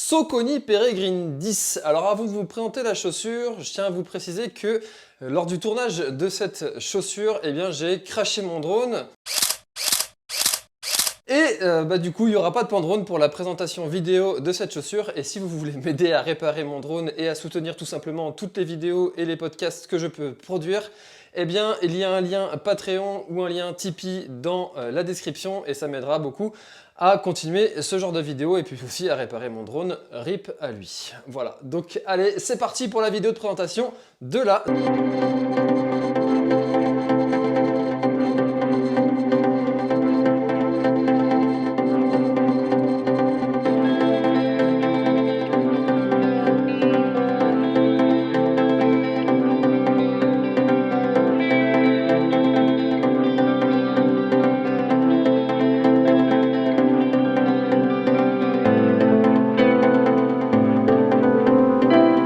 Saucony Peregrine 10. Alors avant de vous présenter la chaussure, je tiens à vous préciser que lors du tournage de cette chaussure, j'ai craché mon drone. Et du coup, il n'y aura pas de pan drone pour la présentation vidéo de cette chaussure. Et si vous voulez m'aider à réparer mon drone et à soutenir tout simplement toutes les vidéos et les podcasts que je peux produire, il y a un lien Patreon ou un lien Tipeee dans la description et ça m'aidera beaucoup à continuer ce genre de vidéo et puis aussi à réparer mon drone, RIP à lui. Voilà, donc allez, c'est parti pour la vidéo de présentation de la...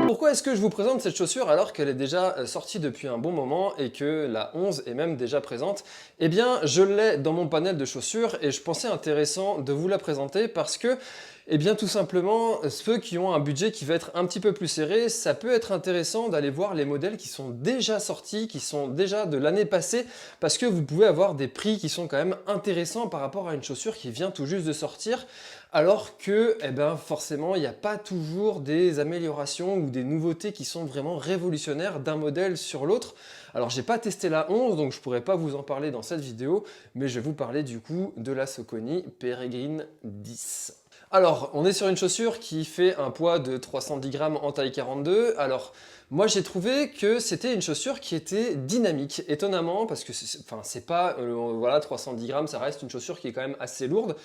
Pourquoi est-ce que je vous présente cette chaussure alors qu'elle est déjà sortie depuis un bon moment et que la 11 est même déjà présente? Eh bien, je l'ai dans mon panel de chaussures et je pensais intéressant de vous la présenter parce que, tout simplement, ceux qui ont un budget qui va être un petit peu plus serré, ça peut être intéressant d'aller voir les modèles qui sont déjà sortis, qui sont déjà de l'année passée, parce que vous pouvez avoir des prix qui sont quand même intéressants par rapport à une chaussure qui vient tout juste de sortir, alors que forcément il n'y a pas toujours des améliorations ou des nouveautés qui sont vraiment révolutionnaires d'un modèle sur l'autre. Alors j'ai pas testé la 11 donc je pourrais pas vous en parler dans cette vidéo, mais je vais vous parler du coup de la Saucony Peregrine 10. Alors, on est sur une chaussure qui fait un poids de 310 grammes en taille 42. Alors, moi j'ai trouvé que c'était une chaussure qui était dynamique, étonnamment, parce que c'est pas, voilà, 310 grammes, ça reste une chaussure qui est quand même assez lourde.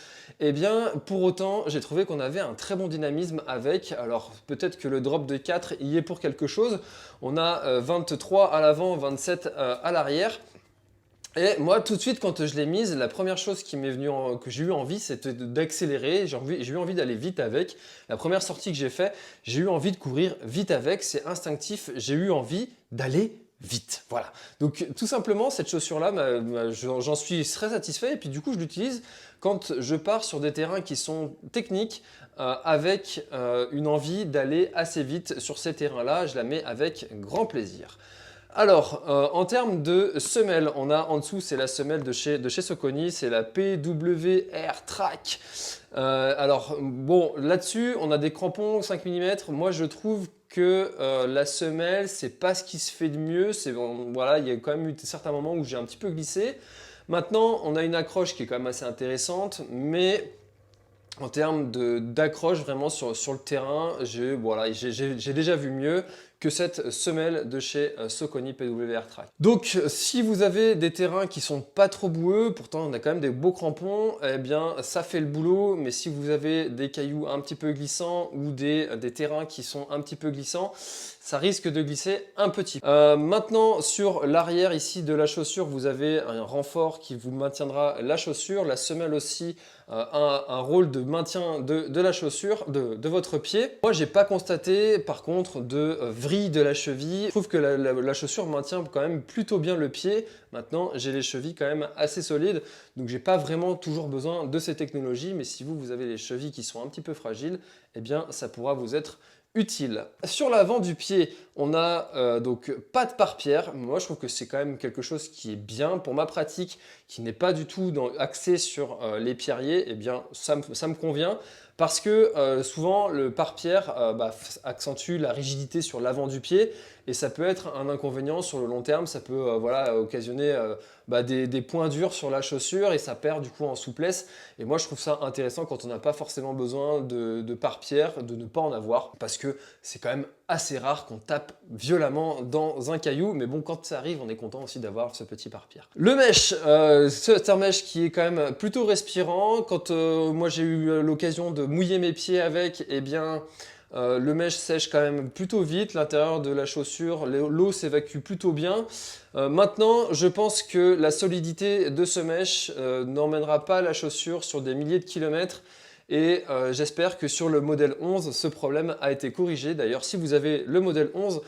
Pour autant, j'ai trouvé qu'on avait un très bon dynamisme avec. Alors, peut-être que le drop de 4 y est pour quelque chose. On a 23 à l'avant, 27 à l'arrière. Et moi, tout de suite, quand je l'ai mise, la première chose qui m'est venue, que j'ai eu envie, c'était d'accélérer. J'ai eu envie d'aller vite avec. La première sortie que j'ai faite, j'ai eu envie de courir vite avec. C'est instinctif. J'ai eu envie d'aller vite. Voilà. Donc, tout simplement, cette chaussure-là, j'en suis très satisfait. Et puis, du coup, je l'utilise quand je pars sur des terrains qui sont techniques, avec une envie d'aller assez vite sur ces terrains-là. Je la mets avec grand plaisir. Alors, en termes de semelle, on a en dessous, c'est la semelle de chez Saucony, c'est la PWR Track. Là-dessus, on a des crampons 5 mm. Moi, je trouve que la semelle, c'est pas ce qui se fait de mieux. Voilà, il y a quand même eu certains moments où j'ai un petit peu glissé. Maintenant, on a une accroche qui est quand même assez intéressante, mais en termes d'accroche vraiment sur le terrain, j'ai déjà vu mieux que cette semelle de chez Saucony PWR Track. Donc si vous avez des terrains qui sont pas trop boueux, pourtant on a quand même des beaux crampons, ça fait le boulot, mais si vous avez des cailloux un petit peu glissants ou des terrains qui sont un petit peu glissants, ça risque de glisser un petit peu. Maintenant, sur l'arrière ici de la chaussure, vous avez un renfort qui vous maintiendra la chaussure, la semelle aussi, un rôle de maintien de la chaussure, de votre pied. Moi, j'ai pas constaté par contre de vrille de la cheville. Je trouve que la chaussure maintient quand même plutôt bien le pied. Maintenant, j'ai les chevilles quand même assez solides, donc j'ai pas vraiment toujours besoin de ces technologies, mais si vous avez les chevilles qui sont un petit peu fragiles, ça pourra vous être utile. Sur l'avant du pied, on a donc pas de pare-pierre. Moi, je trouve que c'est quand même quelque chose qui est bien pour ma pratique, qui n'est pas du tout axé sur les pierriers. Ça me convient parce que souvent le pare-pierre accentue la rigidité sur l'avant du pied et ça peut être un inconvénient sur le long terme. Ça peut occasionner des points durs sur la chaussure et ça perd du coup en souplesse. Et moi, je trouve ça intéressant quand on n'a pas forcément besoin de pare-pierre, de ne pas en avoir parce que c'est quand même assez rare qu'on tape violemment dans un caillou, mais bon, quand ça arrive, on est content aussi d'avoir ce petit pare-pierre. Le mesh, c'est un mesh qui est quand même plutôt respirant. Quand moi j'ai eu l'occasion de mouiller mes pieds avec, le mesh sèche quand même plutôt vite, l'intérieur de la chaussure, l'eau s'évacue plutôt bien. Maintenant, je pense que la solidité de ce mesh n'emmènera pas la chaussure sur des milliers de kilomètres. Et j'espère que sur le modèle 11, ce problème a été corrigé. D'ailleurs, si vous avez le modèle 11,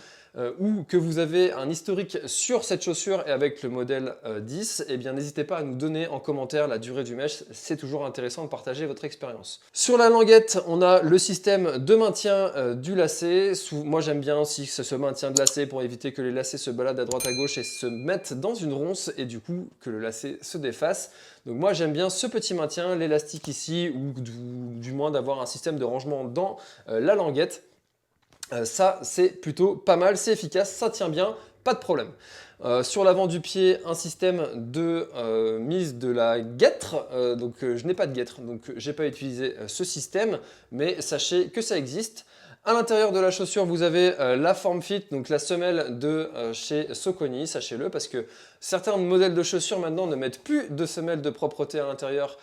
ou que vous avez un historique sur cette chaussure et avec le modèle 10, eh bien n'hésitez pas à nous donner en commentaire la durée du mesh, c'est toujours intéressant de partager votre expérience. Sur la languette, on a le système de maintien du lacet. Moi j'aime bien aussi ce maintien de lacet pour éviter que les lacets se baladent à droite à gauche et se mettent dans une ronce et du coup que le lacet se défasse. Donc moi j'aime bien ce petit maintien, l'élastique ici, ou du moins d'avoir un système de rangement dans la languette. Ça c'est plutôt pas mal, c'est efficace, ça tient bien, pas de problème. Sur l'avant du pied, un système de mise de la guêtre, donc je n'ai pas de guêtre, donc j'ai pas utilisé ce système, mais sachez que ça existe. À l'intérieur de la chaussure, vous avez la Formfit, donc la semelle de chez Saucony, sachez-le, parce que certains modèles de chaussures maintenant ne mettent plus de semelle de propreté à l'intérieur,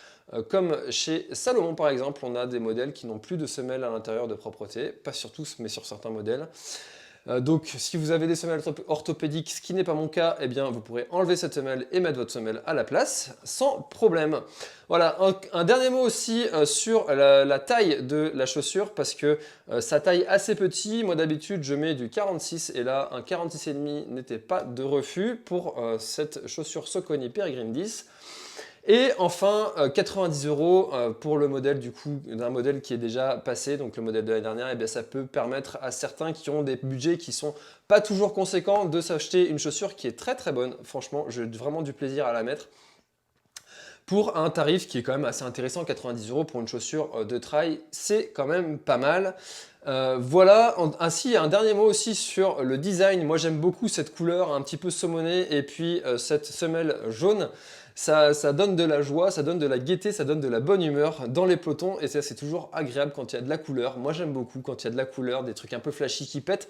comme chez Salomon par exemple, on a des modèles qui n'ont plus de semelle à l'intérieur de propreté, pas sur tous, mais sur certains modèles. Donc si vous avez des semelles orthopédiques, ce qui n'est pas mon cas, eh bien vous pourrez enlever cette semelle et mettre votre semelle à la place, sans problème. Voilà, un dernier mot aussi sur la taille de la chaussure, parce que sa taille assez petit, moi d'habitude je mets du 46, et là un 46,5 n'était pas de refus pour cette chaussure Saucony Peregrine 10. Et enfin, 90 € pour le modèle du coup, d'un modèle qui est déjà passé, donc le modèle de l'année dernière, et bien ça peut permettre à certains qui ont des budgets qui sont pas toujours conséquents de s'acheter une chaussure qui est très très bonne. Franchement, j'ai vraiment du plaisir à la mettre pour un tarif qui est quand même assez intéressant. 90 € pour une chaussure de trail, c'est quand même pas mal. Voilà, ainsi un dernier mot aussi sur le design. Moi j'aime beaucoup cette couleur un petit peu saumonée et puis cette semelle jaune. Ça donne de la joie, ça donne de la gaieté, ça donne de la bonne humeur dans les pelotons et ça c'est toujours agréable quand il y a de la couleur. Moi j'aime beaucoup quand il y a de la couleur, des trucs un peu flashy qui pètent.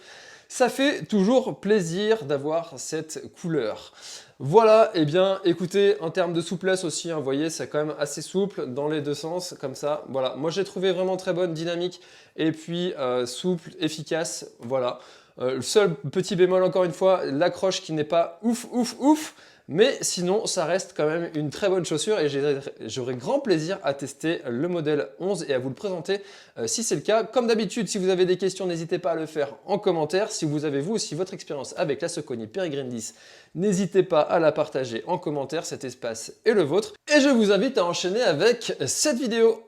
Ça fait toujours plaisir d'avoir cette couleur. Voilà, et bien écoutez, en termes de souplesse aussi, vous voyez, c'est quand même assez souple dans les deux sens, comme ça. Voilà, moi j'ai trouvé vraiment très bonne, dynamique, et puis souple, efficace, voilà. Le seul petit bémol encore une fois, l'accroche qui n'est pas ouf, mais sinon ça reste quand même une très bonne chaussure et j'aurai grand plaisir à tester le modèle 11 et à vous le présenter si c'est le cas. Comme d'habitude, si vous avez des questions, n'hésitez pas à le faire en commentaire. Si vous avez vous aussi votre expérience avec la Saucony Peregrine 10, n'hésitez pas à la partager en commentaire, cet espace est le vôtre. Et je vous invite à enchaîner avec cette vidéo.